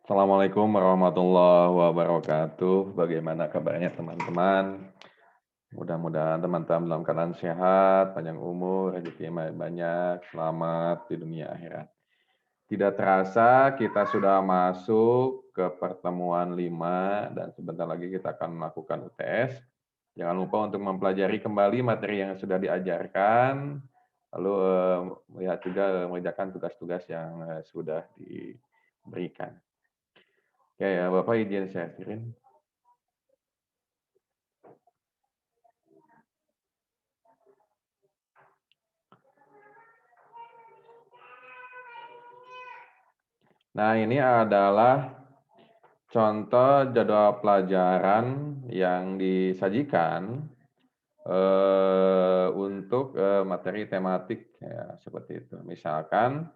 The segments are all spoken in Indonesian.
Assalamualaikum warahmatullahi wabarakatuh. Bagaimana kabarnya teman-teman? Mudah-mudahan teman-teman dalam keadaan sehat, panjang umur, rezeki yang banyak, selamat di dunia akhirat. Tidak terasa kita sudah masuk ke pertemuan 5 dan sebentar lagi kita akan melakukan UTS. Jangan lupa untuk mempelajari kembali materi yang sudah diajarkan, lalu melihat juga mengerjakan tugas-tugas yang sudah diberikan. Oke ya, Bapak izin share screen. Nah, ini adalah contoh jadwal pelajaran yang disajikan untuk materi tematik ya, seperti itu. Misalkan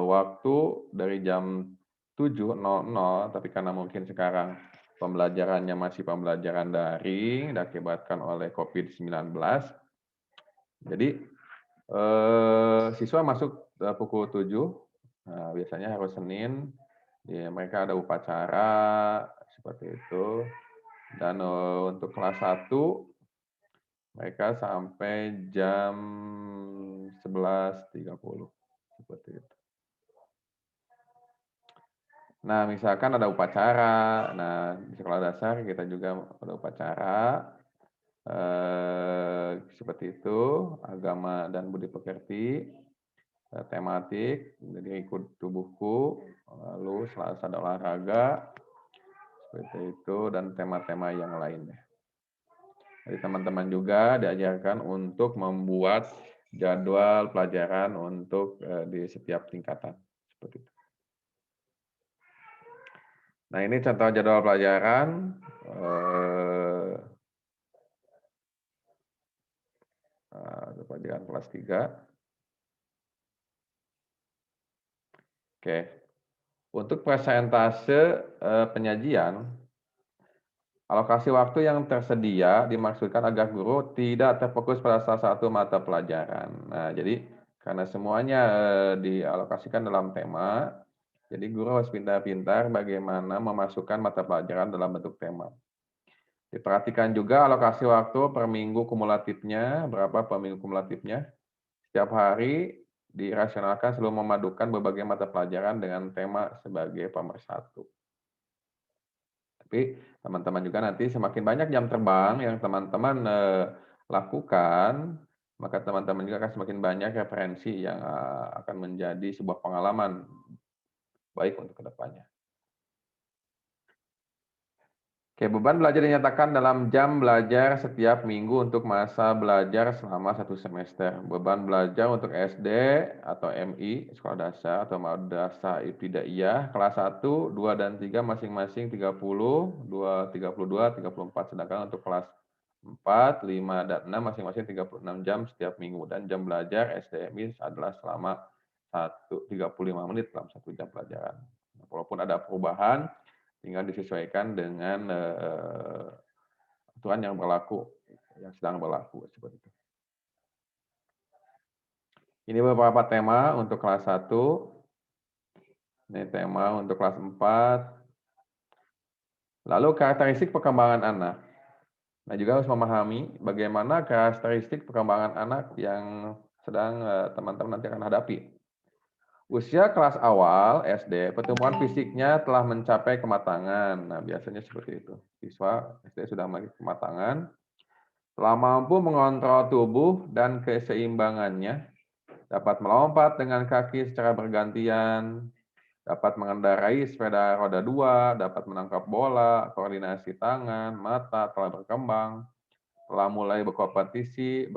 waktu dari jam 7.00, tapi karena mungkin sekarang pembelajarannya masih pembelajaran daring diakibatkan oleh COVID-19, jadi siswa masuk pukul 7. Nah, biasanya hari Senin, ya, mereka ada upacara seperti itu. Dan untuk kelas 1, mereka sampai jam 11.30 seperti itu. Nah, misalkan ada upacara, nah di sekolah dasar kita juga ada upacara seperti itu, agama dan budi pekerti. Tematik, jadi ikut tubuhku, lalu Selasa ada olahraga, seperti itu, dan tema-tema yang lainnya. Jadi teman-teman juga diajarkan untuk membuat jadwal pelajaran untuk di setiap tingkatan, seperti itu. Nah, ini contoh jadwal pelajaran pelajaran kelas 3. Oke, untuk persentase penyajian, alokasi waktu yang tersedia dimaksudkan agar guru tidak terfokus pada salah satu mata pelajaran. Nah, jadi karena semuanya dialokasikan dalam tema, jadi guru harus pintar-pintar bagaimana memasukkan mata pelajaran dalam bentuk tema. Diperhatikan juga alokasi waktu per minggu kumulatifnya, berapa per minggu kumulatifnya. Setiap hari dirasionalkan sebelum memadukan berbagai mata pelajaran dengan tema sebagai pemersatu. Tapi teman-teman juga nanti semakin banyak jam terbang yang teman-teman lakukan, maka teman-teman juga akan semakin banyak referensi yang akan menjadi sebuah pengalaman baik untuk kedepannya. Oke, beban belajar dinyatakan dalam jam belajar setiap minggu untuk masa belajar selama 1 semester. Beban belajar untuk SD atau MI, sekolah dasar atau madrasah ibtidaiyah, kelas 1, 2, dan 3 masing-masing 30, 32, 34. Sedangkan untuk kelas 4, 5, dan 6 masing-masing 36 jam setiap minggu. Dan jam belajar SDMI adalah selama 35 menit dalam 1 jam pelajaran. Walaupun ada perubahan, tinggal disesuaikan dengan aturan yang berlaku, yang sedang berlaku seperti itu. Ini beberapa tema untuk kelas 1. Ini tema untuk kelas 4. Lalu karakteristik perkembangan anak. Nah, juga harus memahami bagaimana karakteristik perkembangan anak yang sedang teman-teman nanti akan hadapi. Usia kelas awal SD, pertumbuhan fisiknya telah mencapai kematangan. Nah, biasanya seperti itu. Siswa SD sudah memiliki kematangan, telah mampu mengontrol tubuh dan keseimbangannya, dapat melompat dengan kaki secara bergantian, dapat mengendarai sepeda roda 2, dapat menangkap bola, koordinasi tangan, mata telah berkembang, telah mulai berkompetisi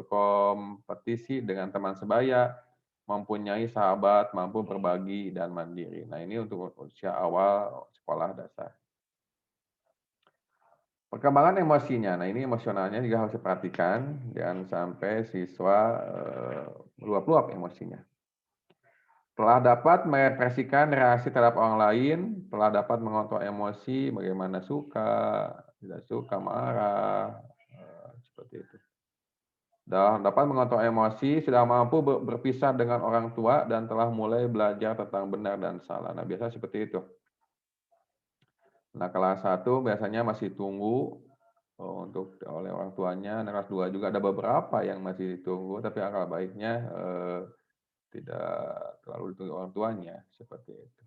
dengan teman sebaya, mempunyai sahabat, mampu berbagi dan mandiri. Nah, ini untuk usia awal sekolah dasar. Perkembangan emosinya, nah ini emosionalnya juga harus diperhatikan, jangan sampai siswa meluap-luap emosinya. Telah dapat mengekspresikan reaksi terhadap orang lain, telah dapat mengontrol emosi, bagaimana suka, tidak suka, marah, seperti itu. dapat mengontrol emosi, sudah mampu berpisah dengan orang tua, dan telah mulai belajar tentang benar dan salah. Nah, biasanya seperti itu. Nah, kelas 1 biasanya masih tunggu untuk oleh orang tuanya. Nah, kelas 2 juga ada beberapa yang masih ditunggu, tapi alangkah baiknya tidak terlalu ditunggu orang tuanya, seperti itu.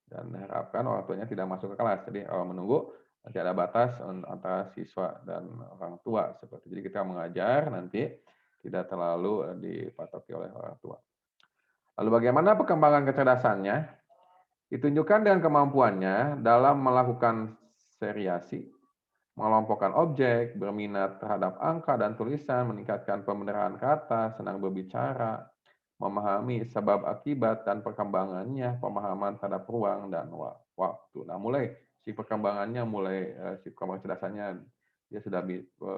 Dan harapkan orang tuanya tidak masuk ke kelas. Jadi kalau menunggu, nanti ada batas antara siswa dan orang tua. Seperti jadi kita mengajar nanti tidak terlalu dipatoki oleh orang tua. Lalu bagaimana perkembangan kecerdasannya? Ditunjukkan dengan kemampuannya dalam melakukan seriasi, mengelompokkan objek, berminat terhadap angka dan tulisan, meningkatkan pembenaran kata, senang berbicara, memahami sebab akibat dan perkembangannya, pemahaman terhadap ruang dan waktu. Nah, mulai si perkembangannya, si perkembangan kecerdasannya, dia sudah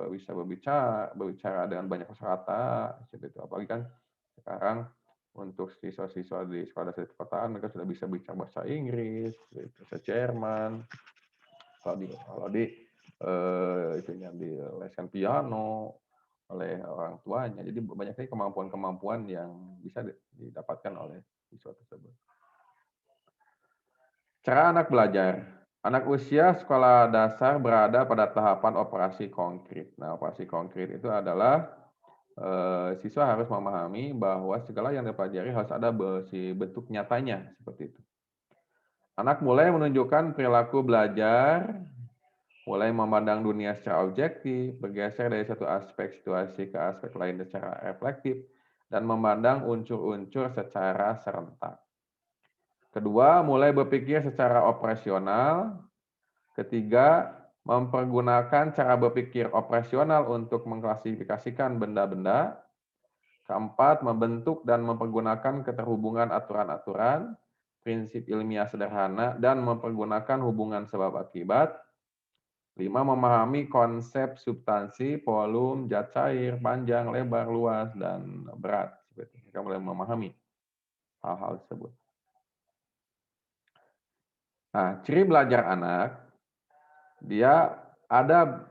bisa berbicara dengan banyak kosakata, seperti itu. Apalagi kan sekarang untuk siswa-siswa di sekolah dasar perkotaan, mereka sudah bisa bicara bahasa Inggris, bahasa Jerman, kalau di dileskan piano oleh orang tuanya. Jadi banyak sekali kemampuan-kemampuan yang bisa didapatkan oleh siswa tersebut. Cara anak belajar. Anak usia sekolah dasar berada pada tahapan operasi konkret. Nah, operasi konkret itu adalah siswa harus memahami bahwa segala yang dipelajari harus ada bentuk nyatanya, seperti itu. Anak mulai menunjukkan perilaku belajar, mulai memandang dunia secara objektif, bergeser dari satu aspek situasi ke aspek lain secara reflektif, dan memandang unsur-unsur secara serentak. Kedua, mulai berpikir secara operasional. Ketiga, mempergunakan cara berpikir operasional untuk mengklasifikasikan benda-benda. Keempat, membentuk dan mempergunakan keterhubungan aturan-aturan, prinsip ilmiah sederhana, dan mempergunakan hubungan sebab akibat. 5. Memahami konsep substansi, volume, zat cair, panjang, lebar, luas, dan berat. Mereka mulai memahami hal-hal tersebut. Nah, ciri belajar anak, dia ada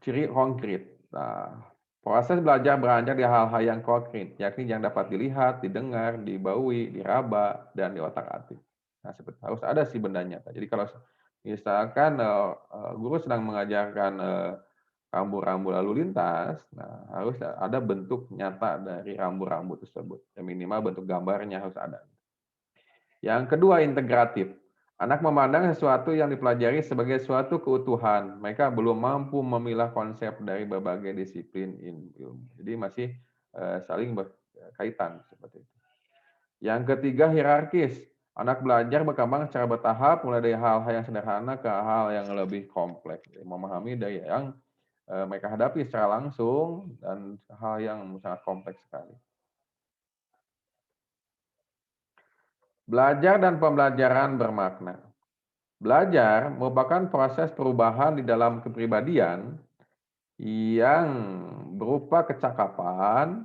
ciri konkret. Nah, proses belajar beranjak di hal-hal yang konkret, yakni yang dapat dilihat, didengar, dibaui, diraba, dan di otak-atik. Nah, seperti harus ada si benda nyata. Jadi kalau misalkan guru sedang mengajarkan rambu-rambu lalu lintas, nah harus ada bentuk nyata dari rambu-rambu tersebut. Ya, minimal bentuk gambarnya harus ada. Yang kedua, integratif. Anak memandang sesuatu yang dipelajari sebagai suatu keutuhan. Mereka belum mampu memilah konsep dari berbagai disiplin ilmu. Jadi masih saling berkaitan seperti itu. Yang ketiga, hierarkis. Anak belajar berkembang secara bertahap, mulai dari hal-hal yang sederhana ke hal yang lebih kompleks. Memahami dari yang mereka hadapi secara langsung dan hal yang sangat kompleks sekali. Belajar dan pembelajaran bermakna. Belajar merupakan proses perubahan di dalam kepribadian yang berupa kecakapan,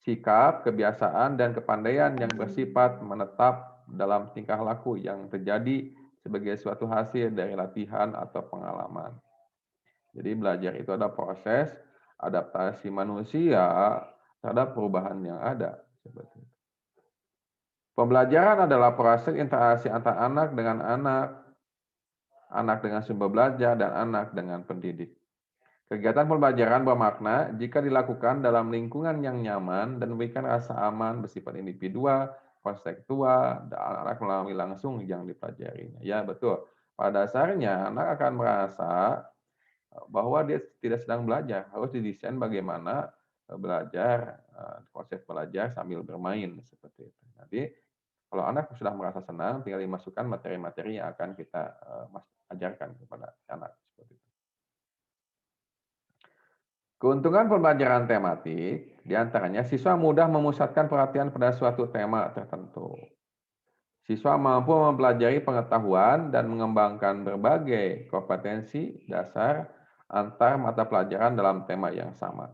sikap, kebiasaan, dan kepandaian yang bersifat menetap dalam tingkah laku yang terjadi sebagai suatu hasil dari latihan atau pengalaman. Jadi belajar itu ada proses adaptasi manusia terhadap perubahan yang ada. Seperti itu. Pembelajaran adalah proses interaksi antara anak dengan anak dengan sumber belajar, dan anak dengan pendidik. Kegiatan pembelajaran bermakna jika dilakukan dalam lingkungan yang nyaman dan memberikan rasa aman bersifat individual, konseptual, dan anak melalui langsung yang dipelajarinya. Ya, betul. Pada dasarnya anak akan merasa bahwa dia tidak sedang belajar, harus didesain bagaimana belajar, konsep belajar sambil bermain seperti itu. Nanti kalau anak sudah merasa senang, tinggal dimasukkan materi-materi yang akan kita ajarkan kepada anak. Seperti itu. Keuntungan pembelajaran tematik, diantaranya siswa mudah memusatkan perhatian pada suatu tema tertentu. Siswa mampu mempelajari pengetahuan dan mengembangkan berbagai kompetensi dasar antar mata pelajaran dalam tema yang sama.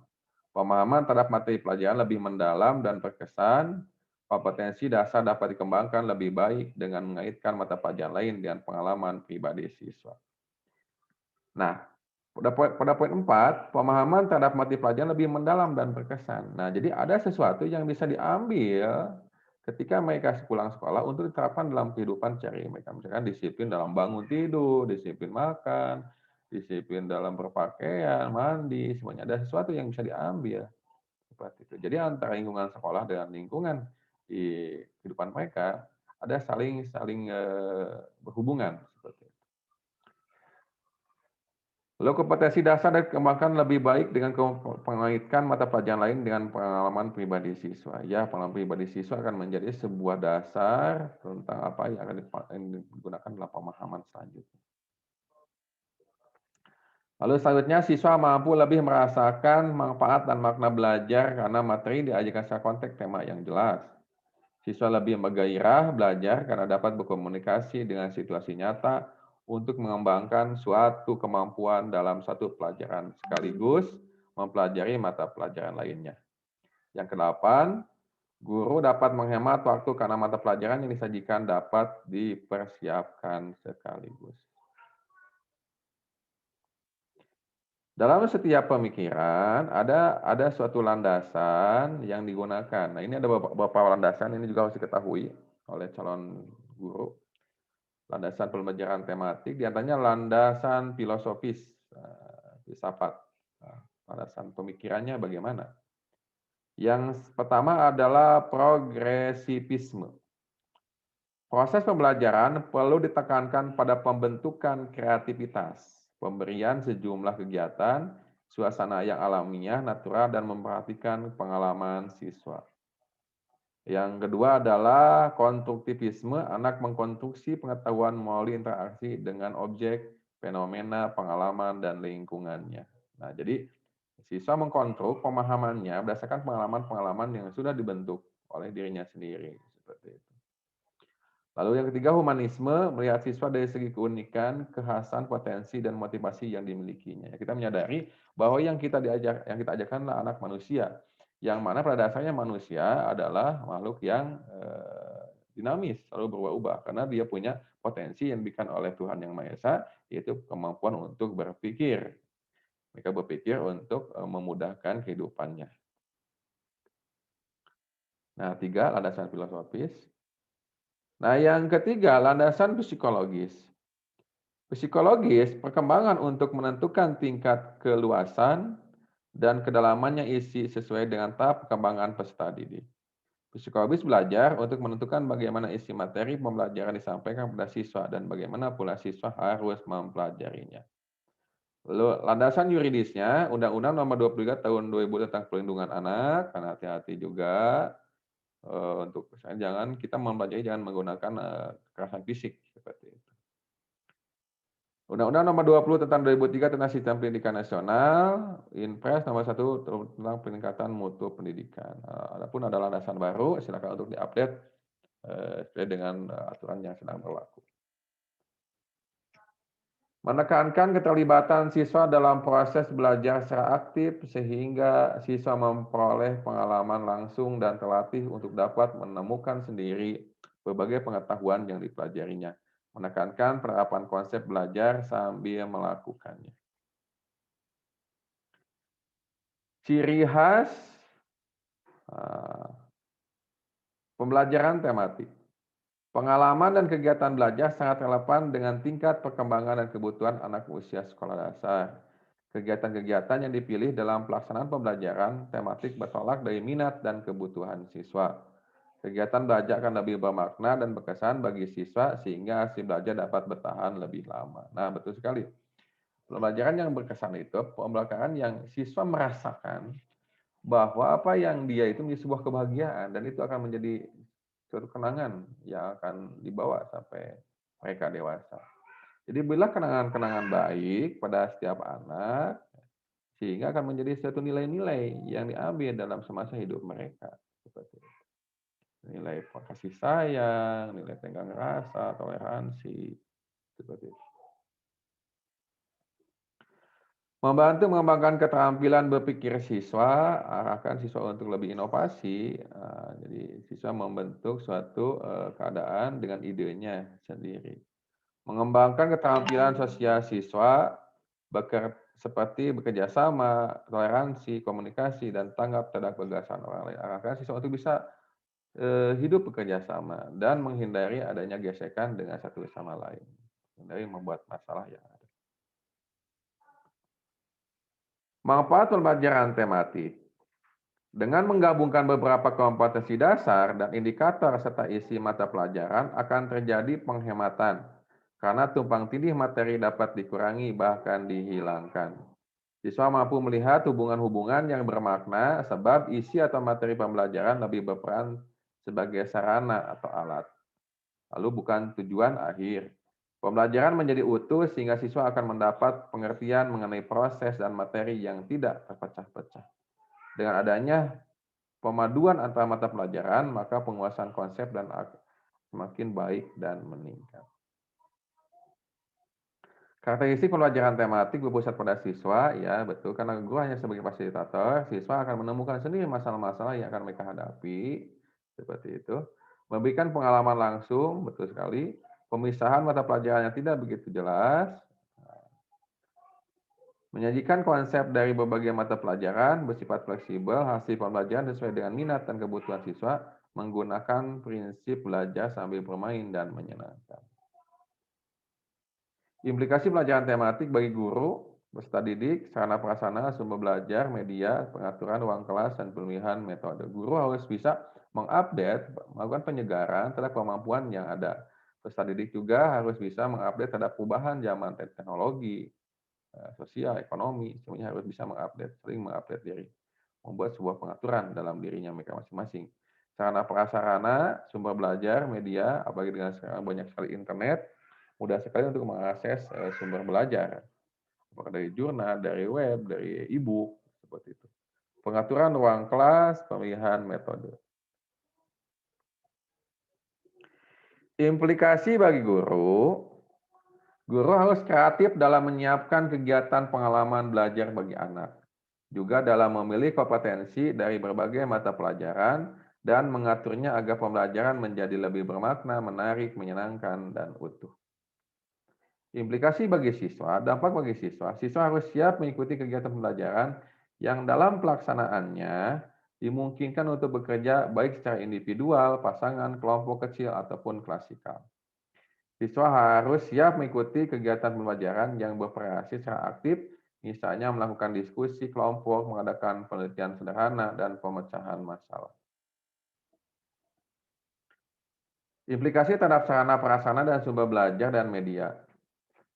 Pemahaman terhadap materi pelajaran lebih mendalam dan berkesan. Kompetensi dasar dapat dikembangkan lebih baik dengan mengaitkan mata pelajaran lain dengan pengalaman pribadi siswa. Nah, Pada poin 4, pemahaman terhadap materi pelajaran lebih mendalam dan berkesan. Nah, jadi ada sesuatu yang bisa diambil ketika mereka pulang sekolah untuk diterapkan dalam kehidupan sehari mereka. Misalkan disiplin dalam bangun tidur, disiplin makan, disiplin dalam berpakaian, mandi, semuanya ada sesuatu yang bisa diambil seperti itu. Jadi antara lingkungan sekolah dengan lingkungan di kehidupan mereka ada saling berhubungan seperti itu. Lalu kompetensi dasar dikembangkan lebih baik dengan mengaitkan mata pelajaran lain dengan pengalaman pribadi siswa. Ya, pengalaman pribadi siswa akan menjadi sebuah dasar tentang apa yang akan digunakan dalam pemahaman selanjutnya. Lalu selanjutnya, siswa mampu lebih merasakan manfaat dan makna belajar karena materi diajarkan secara konteks tema yang jelas. Siswa lebih bergairah belajar karena dapat berkomunikasi dengan situasi nyata untuk mengembangkan suatu kemampuan dalam satu pelajaran sekaligus mempelajari mata pelajaran lainnya. Yang kedelapan, guru dapat menghemat waktu karena mata pelajaran yang disajikan dapat dipersiapkan sekaligus. Dalam setiap pemikiran ada suatu landasan yang digunakan. Nah, ini ada beberapa landasan, ini juga harus diketahui oleh calon guru. Landasan pembelajaran tematik, diantaranya landasan filosofis, filsafat. Landasan pemikirannya bagaimana? Yang pertama adalah progresivisme. Proses pembelajaran perlu ditekankan pada pembentukan kreativitas, pemberian sejumlah kegiatan, suasana yang alamiah, natural, dan memperhatikan pengalaman siswa. Yang kedua adalah konstruktivisme, anak mengkonstruksi pengetahuan melalui interaksi dengan objek, fenomena, pengalaman, dan lingkungannya. Nah, jadi siswa mengkonstruk pemahamannya berdasarkan pengalaman-pengalaman yang sudah dibentuk oleh dirinya sendiri. Seperti itu. Lalu yang ketiga, humanisme, melihat siswa dari segi keunikan, kekhasan, potensi, dan motivasi yang dimilikinya. Kita menyadari bahwa yang kita ajarkanlah anak manusia, yang mana pada dasarnya manusia adalah makhluk yang dinamis, selalu berubah-ubah, karena dia punya potensi yang diberikan oleh Tuhan Yang Maha Esa, yaitu kemampuan untuk berpikir. Mereka berpikir untuk memudahkan kehidupannya. Nah, 3, landasan filosofis. Nah, yang ketiga, landasan psikologis. Psikologis, perkembangan untuk menentukan tingkat keluasan dan kedalamannya isi sesuai dengan tahap perkembangan peserta didik. Psikologis belajar untuk menentukan bagaimana isi materi pembelajaran disampaikan kepada siswa dan bagaimana pula siswa harus mempelajarinya. Lalu landasan yuridisnya, Undang-Undang Nomor 23 Tahun 2000 tentang Perlindungan Anak, karena hati-hati juga untuk jangan kita mempelajari jangan menggunakan kekerasan fisik seperti itu. Undang-Undang Nomor 20 tentang 2003 tentang Sistem Pendidikan Nasional, Inpres Nomor 1 tentang peningkatan mutu pendidikan. Adapun ada landasan baru, silakan untuk diupdate sesuai dengan aturan yang sedang berlaku. Menekankan keterlibatan siswa dalam proses belajar secara aktif sehingga siswa memperoleh pengalaman langsung dan terlatih untuk dapat menemukan sendiri berbagai pengetahuan yang dipelajarinya. Menekankan penerapan konsep belajar sambil melakukannya. Ciri khas pembelajaran tematik. Pengalaman dan kegiatan belajar sangat relevan dengan tingkat perkembangan dan kebutuhan anak usia sekolah dasar. Kegiatan-kegiatan yang dipilih dalam pelaksanaan pembelajaran tematik bertolak dari minat dan kebutuhan siswa. Kegiatan belajar akan lebih bermakna dan berkesan bagi siswa sehingga hasil belajar dapat bertahan lebih lama. Nah, betul sekali. Pembelajaran yang berkesan itu pembelajaran yang siswa merasakan bahwa apa yang dia itu menjadi sebuah kebahagiaan dan itu akan menjadi suatu kenangan yang akan dibawa sampai mereka dewasa. Jadi berilah kenangan-kenangan baik pada setiap anak, sehingga akan menjadi suatu nilai-nilai yang diambil dalam semasa hidup mereka. Seperti itu. Nilai kasih sayang, nilai tenggang rasa, toleransi, seperti itu. Membantu mengembangkan keterampilan berpikir siswa, arahkan siswa untuk lebih inovasi. Jadi siswa membentuk suatu keadaan dengan idenya sendiri. Mengembangkan keterampilan sosial siswa, seperti bekerja sama, toleransi, komunikasi, dan tanggap terhadap gagasan orang lain. Agar siswa itu bisa hidup bekerja sama dan menghindari adanya gesekan dengan satu sama lain. Menghindari membuat masalah yang ada. Manfaat pembelajaran tematik. Dengan menggabungkan beberapa kompetensi dasar dan indikator serta isi mata pelajaran akan terjadi penghematan karena tumpang tindih materi dapat dikurangi bahkan dihilangkan. Siswa mampu melihat hubungan-hubungan yang bermakna sebab isi atau materi pembelajaran lebih berperan sebagai sarana atau alat, lalu bukan tujuan akhir. Pembelajaran menjadi utuh sehingga siswa akan mendapat pengertian mengenai proses dan materi yang tidak terpecah-pecah. Dengan adanya pemaduan antara mata pelajaran, maka penguasaan konsep dan semakin baik dan meningkat. Karakteristik pembelajaran tematik berpusat pada siswa, ya betul, karena guru hanya sebagai fasilitator, siswa akan menemukan sendiri masalah-masalah yang akan mereka hadapi, seperti itu. Memberikan pengalaman langsung, betul sekali. Pemisahan mata pelajaran yang tidak begitu jelas. Menyajikan konsep dari berbagai mata pelajaran bersifat fleksibel, hasil pembelajaran sesuai dengan minat dan kebutuhan siswa, menggunakan prinsip belajar sambil bermain dan menyenangkan. Implikasi pelajaran tematik bagi guru, peserta didik, sarana prasarana, sumber belajar, media, pengaturan ruang kelas, dan pemilihan metode. Guru harus bisa mengupdate, melakukan penyegaran terhadap kemampuan yang ada. Peserta didik juga harus bisa mengupdate terhadap perubahan zaman teknologi, sosial, ekonomi, semuanya harus bisa mengupdate, sering mengupdate diri. Membuat sebuah pengaturan dalam dirinya mereka masing-masing. Sarana prasarana, sumber belajar, media, apalagi dengan sekarang banyak sekali internet, mudah sekali untuk mengakses sumber belajar. Apakah dari jurnal, dari web, dari e-book, seperti itu. Pengaturan ruang kelas, pemilihan metode. Implikasi bagi guru, guru harus kreatif dalam menyiapkan kegiatan pengalaman belajar bagi anak. Juga dalam memilih kompetensi dari berbagai mata pelajaran dan mengaturnya agar pembelajaran menjadi lebih bermakna, menarik, menyenangkan, dan utuh. Implikasi bagi siswa, dampak bagi siswa. Siswa harus siap mengikuti kegiatan pembelajaran yang dalam pelaksanaannya dimungkinkan untuk bekerja baik secara individual, pasangan, kelompok kecil, ataupun klasikal. Siswa harus siap mengikuti kegiatan pembelajaran yang bervariasi secara aktif, misalnya melakukan diskusi kelompok, mengadakan penelitian sederhana, dan pemecahan masalah. Implikasi terhadap sarana prasarana dan sumber belajar dan media.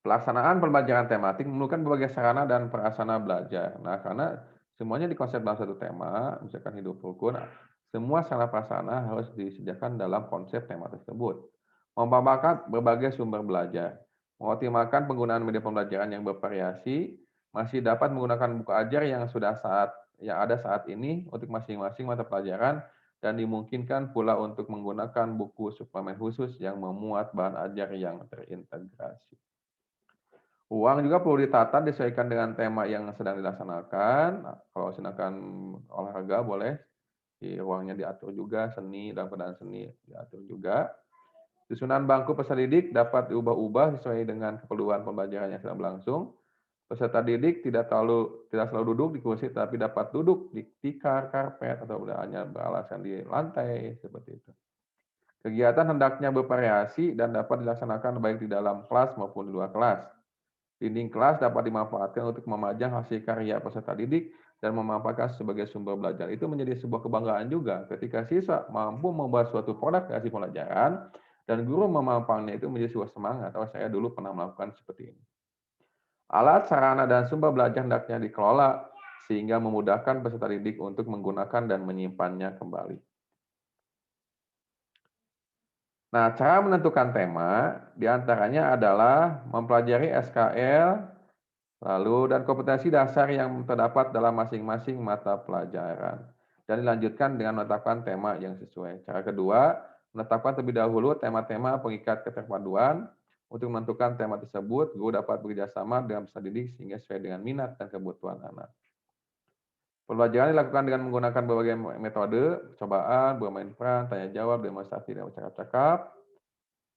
Pelaksanaan pembelajaran tematik memerlukan berbagai sarana dan prasarana belajar. Nah, karena semuanya dikonsep dalam satu tema, misalkan hidup rukun, semua sarana prasarana harus disediakan dalam konsep tema tersebut. Memaparkan berbagai sumber belajar, mengoptimalkan penggunaan media pembelajaran yang bervariasi, masih dapat menggunakan buku ajar yang ada saat ini untuk masing-masing mata pelajaran, dan dimungkinkan pula untuk menggunakan buku suplemen khusus yang memuat bahan ajar yang terintegrasi. Uang juga perlu ditata disesuaikan dengan tema yang sedang dilaksanakan. Nah, kalau sedangkan olahraga boleh di ruangnya diatur juga, seni dalam keadaan seni diatur juga. Susunan bangku peserta didik dapat diubah-ubah sesuai dengan keperluan pembelajaran yang sedang berlangsung. Peserta didik tidak selalu duduk di kursi, tapi dapat duduk di tikar, karpet, atau hanya beralaskan di lantai, seperti itu. Kegiatan hendaknya bervariasi dan dapat dilaksanakan baik di dalam kelas maupun di luar kelas. Dinding kelas dapat dimanfaatkan untuk memajang hasil karya peserta didik dan memanfaatkan sebagai sumber belajar. Itu menjadi sebuah kebanggaan juga ketika siswa mampu membuat suatu produk hasil pelajaran dan guru memanfaatkannya, itu menjadi sebuah semangat. Oh, saya dulu pernah melakukan seperti ini. Alat, sarana, dan sumber belajar hendaknya dikelola sehingga memudahkan peserta didik untuk menggunakan dan menyimpannya kembali. Nah, cara menentukan tema diantaranya adalah mempelajari SKL, lalu dan kompetensi dasar yang terdapat dalam masing-masing mata pelajaran. Dan dilanjutkan dengan menetapkan tema yang sesuai. Cara kedua, menetapkan terlebih dahulu tema-tema pengikat keterpaduan. Untuk menentukan tema tersebut, guru dapat bekerja sama dengan peserta didik sehingga sesuai dengan minat dan kebutuhan anak. Pembelajaran dilakukan dengan menggunakan berbagai metode, percobaan, bermain peran, tanya jawab, demonstrasi, dan bercakap-cakap.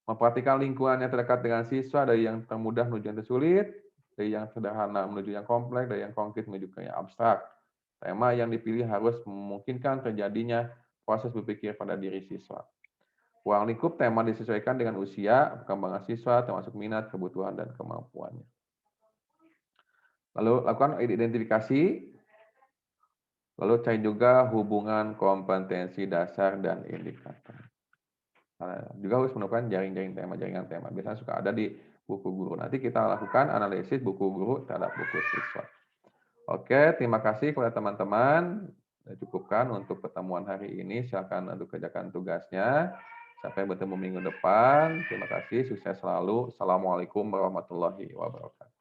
Memperhatikan lingkungan yang terdekat dengan siswa dari yang termudah menuju yang tersulit. dari yang sederhana menuju yang kompleks, dari yang konkret menuju ke yang abstrak. Tema yang dipilih harus memungkinkan terjadinya proses berpikir pada diri siswa. Ruang lingkup tema disesuaikan dengan usia, perkembangan siswa, termasuk minat, kebutuhan, dan kemampuannya. Lalu lakukan identifikasi, lalu cari juga hubungan kompetensi dasar dan indikator. Juga harus menemukan jaringan tema. Biasanya suka ada di buku guru. Nanti kita lakukan analisis buku guru terhadap buku siswa. Oke, terima kasih kepada teman-teman. Cukupkan untuk pertemuan hari ini. Silakan untuk kerjakan tugasnya. Sampai bertemu minggu depan. Terima kasih, sukses selalu. Assalamualaikum warahmatullahi wabarakatuh.